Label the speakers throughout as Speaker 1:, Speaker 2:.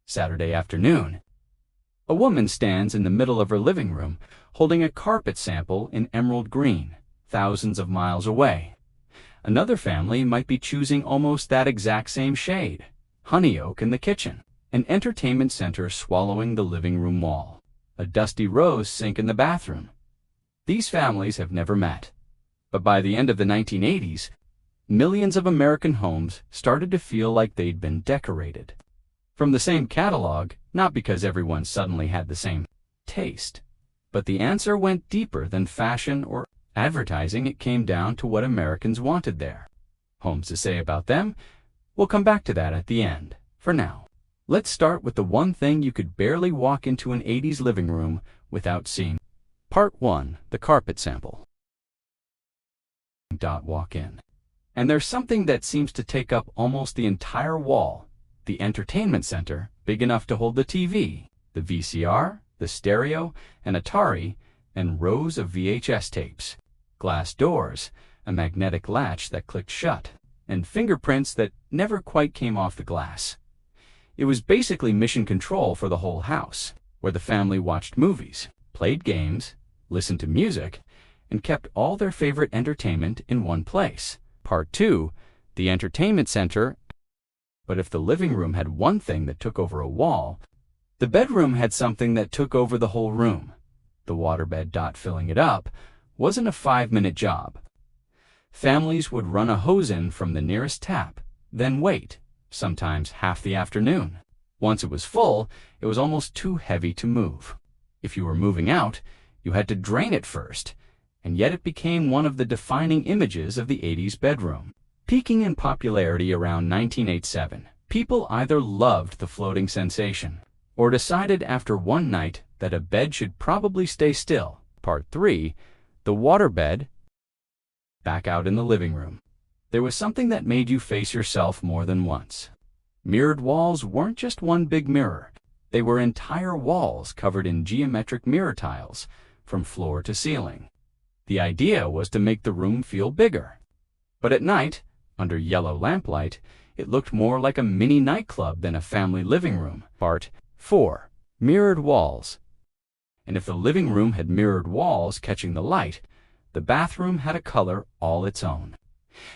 Speaker 1: Saturday afternoon. A woman stands in the middle of her living room holding a carpet sample in emerald green, thousands of miles away. Another family might be choosing almost that exact same shade, honey oak in the kitchen. An entertainment center swallowing the living room wall. A dusty rose sink in the bathroom. These families have never met. But by the end of the 1980s, millions of American homes started to feel like they'd been decorated. From the same catalog, not because everyone suddenly had the same taste, but the answer went deeper than fashion or advertising. It came down to what Americans wanted their homes to say about them. We'll come back to that at the end. For now, let's start with the one thing you could barely walk into an 80s living room without seeing. Part 1. The carpet sample. Walk in. And there's something that seems to take up almost the entire wall. The entertainment center, big enough to hold the TV, the VCR, the stereo, an Atari, and rows of VHS tapes. Glass doors, a magnetic latch that clicked shut, and fingerprints that never quite came off the glass. It was basically mission control for the whole house, where the family watched movies, played games, listened to music, and kept all their favorite entertainment in one place. Part 2. The entertainment center. But if the living room had one thing that took over a wall, the bedroom had something that took over the whole room. The waterbed. Filling it up wasn't a 5-minute job. Families would run a hose in from the nearest tap, then wait, sometimes half the afternoon. Once it was full, it was almost too heavy to move. If you were moving out, you had to drain it first, and yet it became one of the defining images of the 80s bedroom. Peaking in popularity around 1987, people either loved the floating sensation or decided after one night that a bed should probably stay still. Part 3. The waterbed. Back out in the living room. There was something that made you face yourself more than once. Mirrored walls weren't just one big mirror. They were entire walls covered in geometric mirror tiles from floor to ceiling. The idea was to make the room feel bigger. But at night, under yellow lamplight, it looked more like a mini nightclub than a family living room. Part 4. Mirrored walls. And if the living room had mirrored walls catching the light, the bathroom had a color all its own.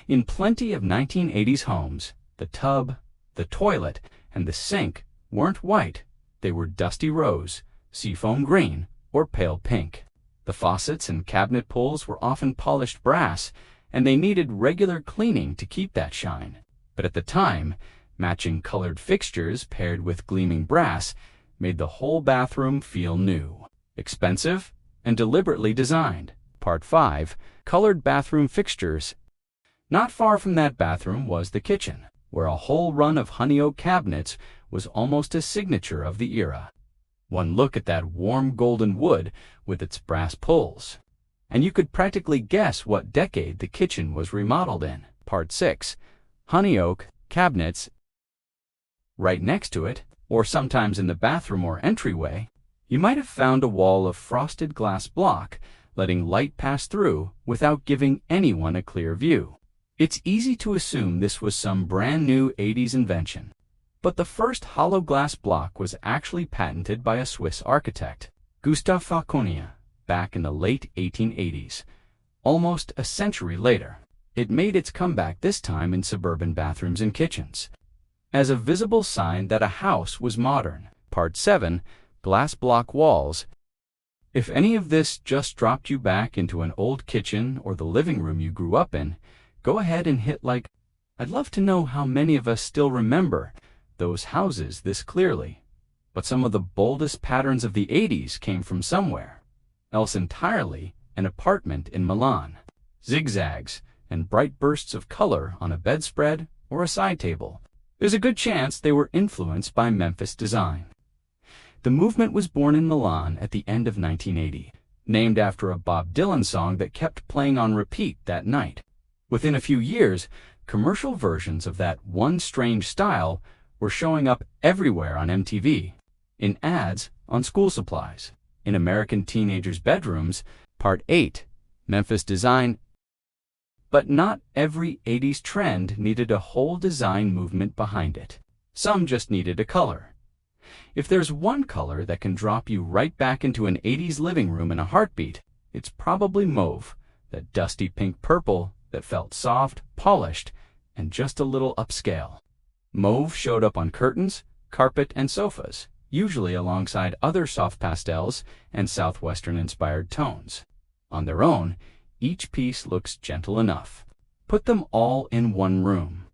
Speaker 1: In plenty of 1980s homes, the tub, the toilet, and the sink weren't white. They were dusty rose, seafoam green, or pale pink. The faucets and cabinet pulls were often polished brass, and they needed regular cleaning to keep that shine. But at the time, matching colored fixtures paired with gleaming brass made the whole bathroom feel new, expensive, and deliberately designed. Part 5. Colored bathroom fixtures. Not far from that bathroom was the kitchen, where a whole run of honey oak cabinets was almost a signature of the era. One look at that warm golden wood with its brass pulls, and you could practically guess what decade the kitchen was remodeled in. Part 6. Honey oak cabinets. Right next to it, or sometimes in the bathroom or entryway, you might have found a wall of frosted glass block, letting light pass through without giving anyone a clear view. It's easy to assume this was some brand new 80s invention, but the first hollow glass block was actually patented by a Swiss architect, Gustav Falconia, back in the late 1880s. Almost a century later, it made its comeback, this time in suburban bathrooms and kitchens, as a visible sign that a house was modern. Part 7. Glass block walls. If any of this just dropped you back into an old kitchen or the living room you grew up in, go ahead and hit like. I'd love to know how many of us still remember those houses this clearly. But some of the boldest patterns of the 80s came from somewhere else entirely. An apartment in Milan. Zigzags and bright bursts of color on a bedspread or a side table. There's a good chance they were influenced by Memphis design. The movement was born in Milan at the end of 1980, named after a Bob Dylan song that kept playing on repeat that night. Within a few years, commercial versions of that one strange style were showing up everywhere on MTV, in ads, on school supplies, in American teenagers' bedrooms. Part 8. Memphis design. But not every 80s trend needed a whole design movement behind it. Some just needed a color. If there's one color that can drop you right back into an 80s living room in a heartbeat, it's probably mauve, that dusty pink purple that felt soft, polished, and just a little upscale. Mauve showed up on curtains, carpet, and sofas, usually alongside other soft pastels and Southwestern-inspired tones. On their own, each piece looks gentle enough. Put them all in one room,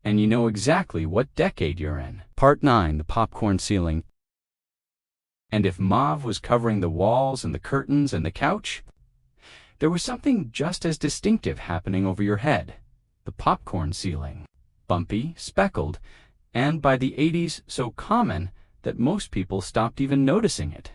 Speaker 1: and you know exactly what decade you're in. Part 9, the popcorn ceiling. And if mauve was covering the walls and the curtains and the couch, there was something just as distinctive happening over your head. The popcorn ceiling. Bumpy, speckled, and by the 80s so common that most people stopped even noticing it.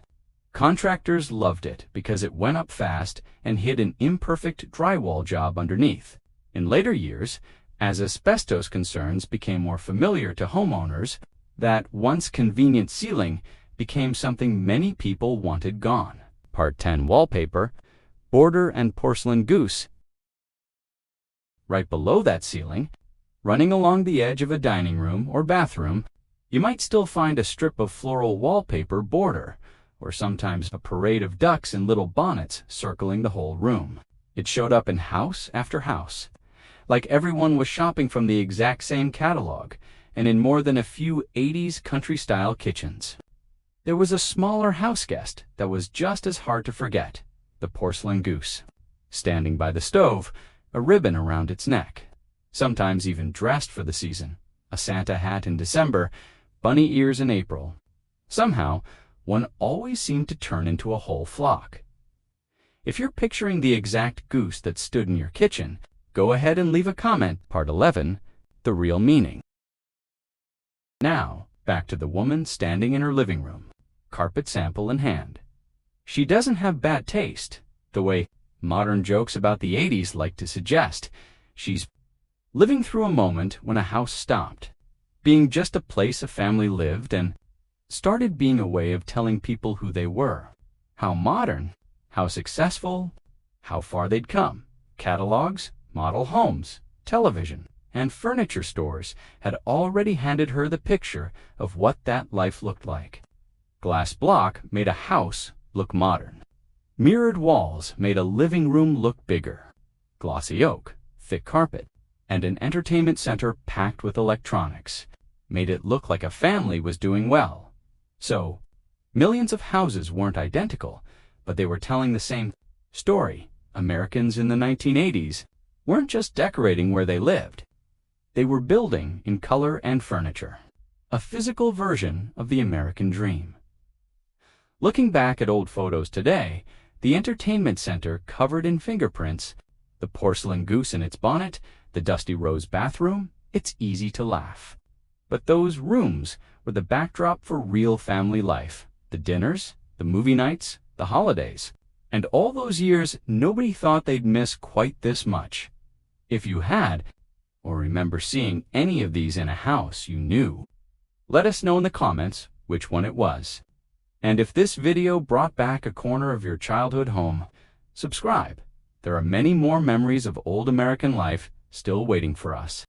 Speaker 1: Contractors loved it because it went up fast and hid an imperfect drywall job underneath. In later years, as asbestos concerns became more familiar to homeowners, that once convenient ceiling became something many people wanted gone. Part 10, wallpaper, border and porcelain goose. Right below that ceiling, running along the edge of a dining room or bathroom, you might still find a strip of floral wallpaper border, or sometimes a parade of ducks in little bonnets circling the whole room. It showed up in house after house, like everyone was shopping from the exact same catalog, and in more than a few 80s country-style kitchens. There was a smaller house guest that was just as hard to forget, the porcelain goose, standing by the stove, a ribbon around its neck, sometimes even dressed for the season, a Santa hat in December, bunny ears in April. Somehow, one always seemed to turn into a whole flock. If you're picturing the exact goose that stood in your kitchen, go ahead and leave a comment. Part 11, the real meaning. Now, back to the woman standing in her living room, carpet sample in hand. She doesn't have bad taste, the way modern jokes about the 80s like to suggest. She's living through a moment when a house stopped being just a place a family lived and started being a way of telling people who they were, how modern, how successful, how far they'd come. Catalogs, model homes, television, and furniture stores had already handed her the picture of what that life looked like. Glass block made a house look modern. Mirrored walls made a living room look bigger. Glossy oak, thick carpet, and an entertainment center packed with electronics made it look like a family was doing well. So, millions of houses weren't identical, but they were telling the same story. Americans in the 1980s weren't just decorating where they lived. They were building in color and furniture, a physical version of the American dream. Looking back at old photos today, the entertainment center covered in fingerprints, the porcelain goose in its bonnet, the dusty rose bathroom, it's easy to laugh. But those rooms were the backdrop for real family life. The dinners, the movie nights, the holidays. And all those years, nobody thought they'd miss quite this much. If you had, or remember seeing any of these in a house you knew, let us know in the comments which one it was. And if this video brought back a corner of your childhood home, subscribe. There are many more memories of old American life still waiting for us.